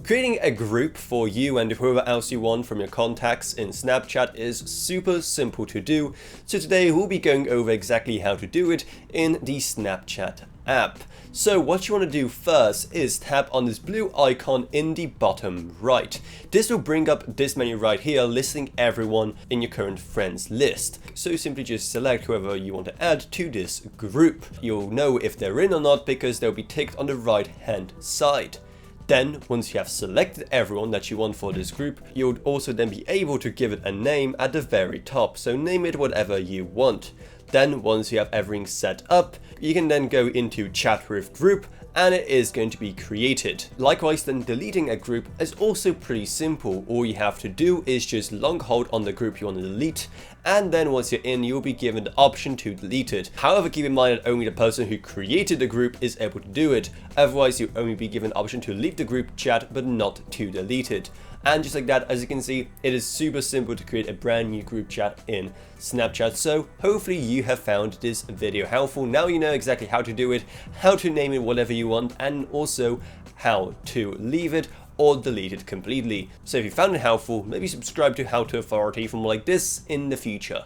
Creating a group for you and whoever else you want from your contacts in Snapchat is super simple to do, so today we'll be going over exactly how to do it in the Snapchat app. So what you want to do first is tap on this blue icon in the bottom right. This will bring up this menu right here listing everyone in your current friends list. So simply just select whoever you want to add to this group. You'll know if they're in or not because they'll be ticked on the right hand side. Then, once you have selected everyone that you want for this group, you'll also then be able to give it a name at the very top, so name it whatever you want. Then, once you have everything set up, you can then go into chat with group and it is going to be created. Likewise, then deleting a group is also pretty simple. All you have to do is just long hold on the group you want to delete, and then once you're in, you'll be given the option to delete it. However, keep in mind that only the person who created the group is able to do it. Otherwise, you'll only be given the option to leave the group chat, but not to delete it. And just like that, as you can see, it is super simple to create a brand new group chat in Snapchat. So hopefully you have found this video helpful. Now you know exactly how to do it, how to name it whatever you want, and also how to leave it or delete it completely. So if you found it helpful, maybe subscribe to How to Authority for more like this in the future.